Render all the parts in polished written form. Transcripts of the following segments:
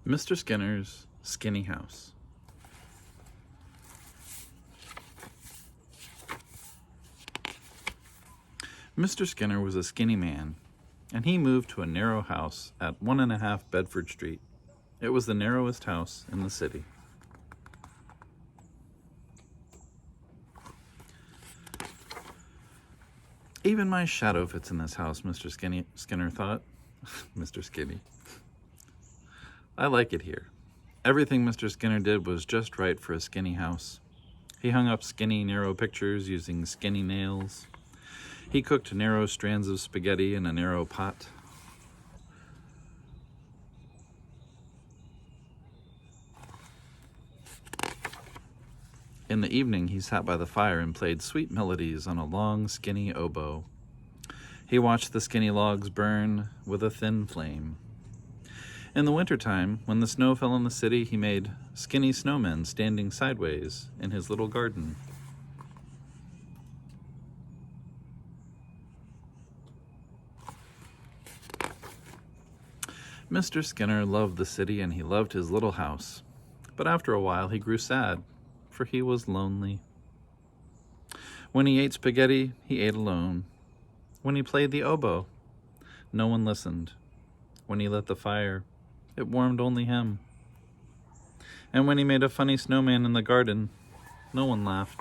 Mr. Skinner's Skinny House. Mr. Skinner was a skinny man, and he moved to a narrow house at 1.5 Bedford Street. It was the narrowest house in the city. Even my shadow fits in this house, Mr. Skinner thought. Mr. Skinny. I like it here. Everything Mr. Skinner did was just right for a skinny house. He hung up skinny, narrow pictures using skinny nails. He cooked narrow strands of spaghetti in a narrow pot. In the evening, he sat by the fire and played sweet melodies on a long, skinny oboe. He watched the skinny logs burn with a thin flame. In the wintertime, when the snow fell in the city, he made skinny snowmen standing sideways in his little garden. Mr. Skinner loved the city and he loved his little house. But after a while, he grew sad, for he was lonely. When he ate spaghetti, he ate alone. When he played the oboe, no one listened. When he lit the fire, it warmed only him. And when he made a funny snowman in the garden, no one laughed.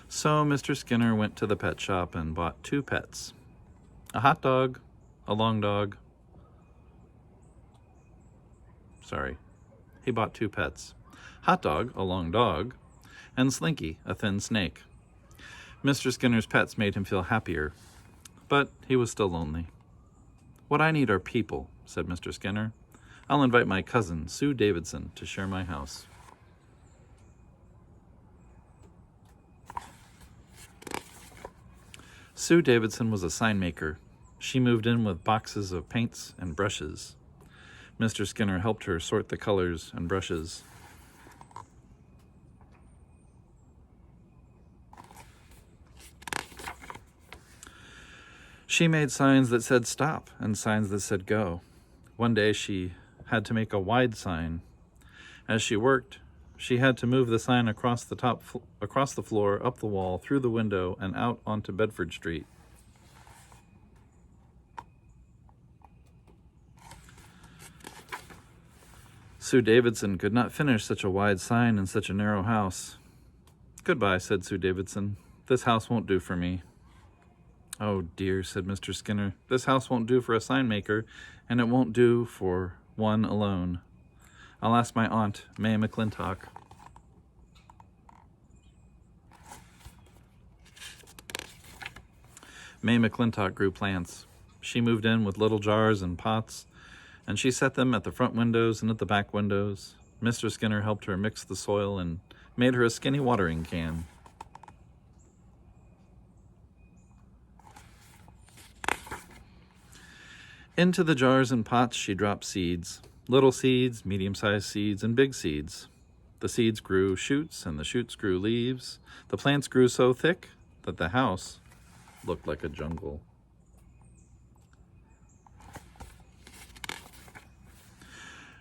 So Mr. Skinner went to the pet shop and bought 2 pets. A hot dog, a long dog. He bought 2 pets. Hot dog, a long dog, and Slinky, a thin snake. Mr. Skinner's pets made him feel happier, but he was still lonely. What I need are people, said Mr. Skinner. I'll invite my cousin, Sue Davidson, to share my house. Sue Davidson was a sign maker. She moved in with boxes of paints and brushes. Mr. Skinner helped her sort the colors and brushes. She made signs that said stop and signs that said go. One day she had to make a wide sign. As she worked, she had to move the sign across the floor, up the wall, through the window, and out onto Bedford Street. Sue Davidson could not finish such a wide sign in such a narrow house. Goodbye, said Sue Davidson. This house won't do for me. Oh dear, said Mr. Skinner. This house won't do for a sign maker, and it won't do for one alone. I'll ask my aunt, May McClintock. May McClintock grew plants. She moved in with little jars and pots, and she set them at the front windows and at the back windows. Mr. Skinner helped her mix the soil and made her a skinny watering can. Into the jars and pots she dropped seeds. Little seeds, medium-sized seeds, and big seeds. The seeds grew shoots, and the shoots grew leaves. The plants grew so thick that the house looked like a jungle.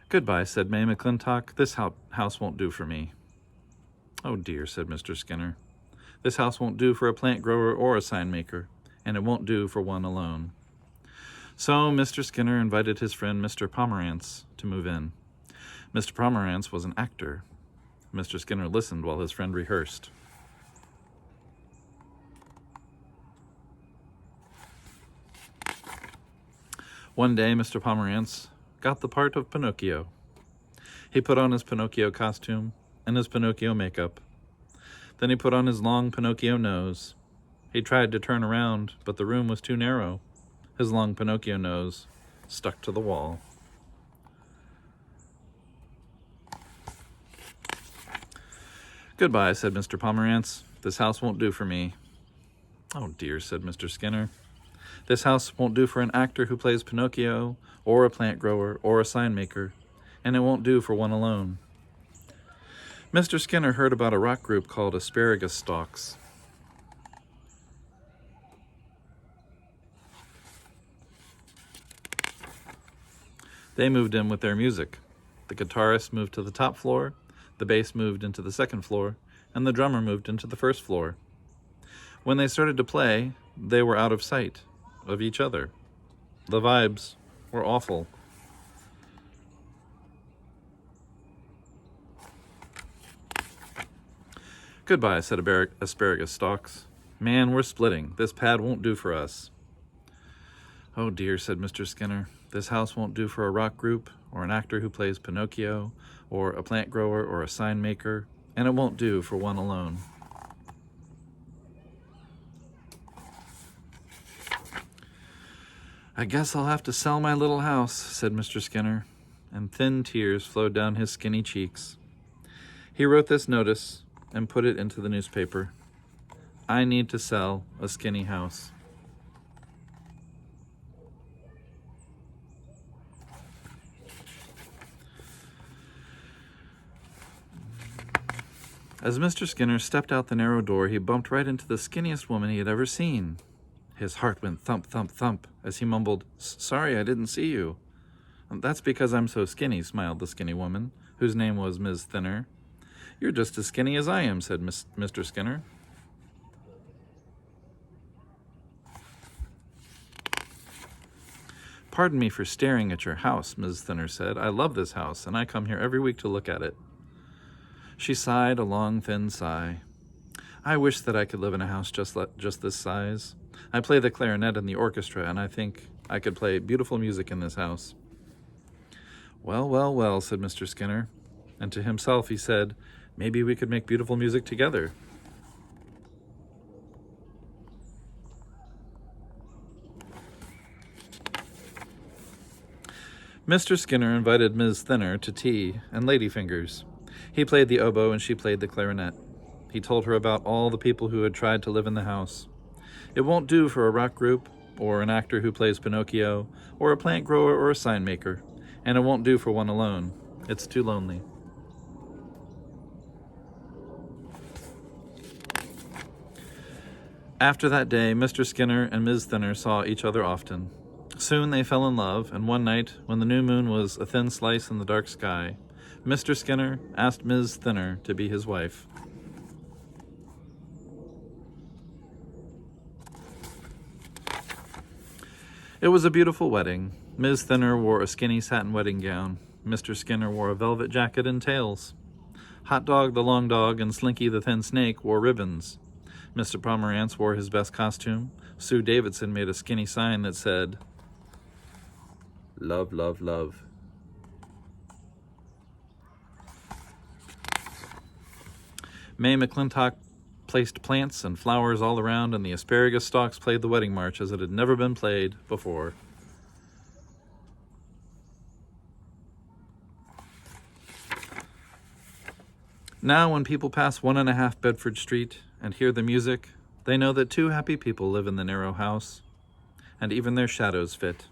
Goodbye, said May McClintock. This house won't do for me. Oh dear, said Mr. Skinner. This house won't do for a plant grower or a sign maker, and it won't do for one alone. So Mr. Skinner invited his friend Mr. Pomerantz to move in. Mr. Pomerantz was an actor. Mr. Skinner listened while his friend rehearsed. One day, Mr. Pomerantz got the part of Pinocchio. He put on his Pinocchio costume and his Pinocchio makeup. Then he put on his long Pinocchio nose. He tried to turn around, but the room was too narrow. His long Pinocchio nose stuck to the wall. Goodbye, said Mr. Pomerantz. This house won't do for me. Oh dear, said Mr. Skinner. This house won't do for an actor who plays Pinocchio, or a plant grower, or a sign maker, and it won't do for one alone. Mr. Skinner heard about a rock group called Asparagus Stalks. They moved in with their music. The guitarist moved to the top floor, the bass moved into the second floor, and the drummer moved into the first floor. When they started to play, they were out of sight of each other. The vibes were awful. Goodbye, said Asparagus Stalks. Man, we're splitting. This pad won't do for us. Oh dear, said Mr. Skinner. This house won't do for a rock group, or an actor who plays Pinocchio, or a plant grower, or a sign maker, and it won't do for one alone. I guess I'll have to sell my little house, said Mr. Skinner, and thin tears flowed down his skinny cheeks. He wrote this notice and put it into the newspaper. I need to sell a skinny house. As Mr. Skinner stepped out the narrow door, he bumped right into the skinniest woman he had ever seen. His heart went thump, thump, thump as he mumbled, Sorry, I didn't see you. That's because I'm so skinny, smiled the skinny woman, whose name was Ms. Thinner. You're just as skinny as I am, said Mr. Skinner. Pardon me for staring at your house, Ms. Thinner said. I love this house, and I come here every week to look at it. She sighed a long, thin sigh. I wish that I could live in a house just this size. I play the clarinet in the orchestra, and I think I could play beautiful music in this house. Well, well, well, said Mr. Skinner, and to himself he said, maybe we could make beautiful music together. Mr. Skinner invited Ms. Thinner to tea and ladyfingers. He played the oboe and she played the clarinet. He told her about all the people who had tried to live in the house. It won't do for a rock group, or an actor who plays Pinocchio, or a plant grower or a sign maker, and it won't do for one alone. It's too lonely. After that day, Mr. Skinner and Ms. Thinner saw each other often. Soon they fell in love, and one night, when the new moon was a thin slice in the dark sky, Mr. Skinner asked Ms. Thinner to be his wife. It was a beautiful wedding. Ms. Thinner wore a skinny satin wedding gown. Mr. Skinner wore a velvet jacket and tails. Hot Dog the long dog and Slinky the thin snake wore ribbons. Mr. Pomerantz wore his best costume. Sue Davidson made a skinny sign that said, Love, love, love. May McClintock placed plants and flowers all around, and the asparagus stalks played the wedding march as it had never been played before. Now when people pass 1.5 Bedford Street and hear the music, they know that 2 happy people live in the narrow house, and even their shadows fit.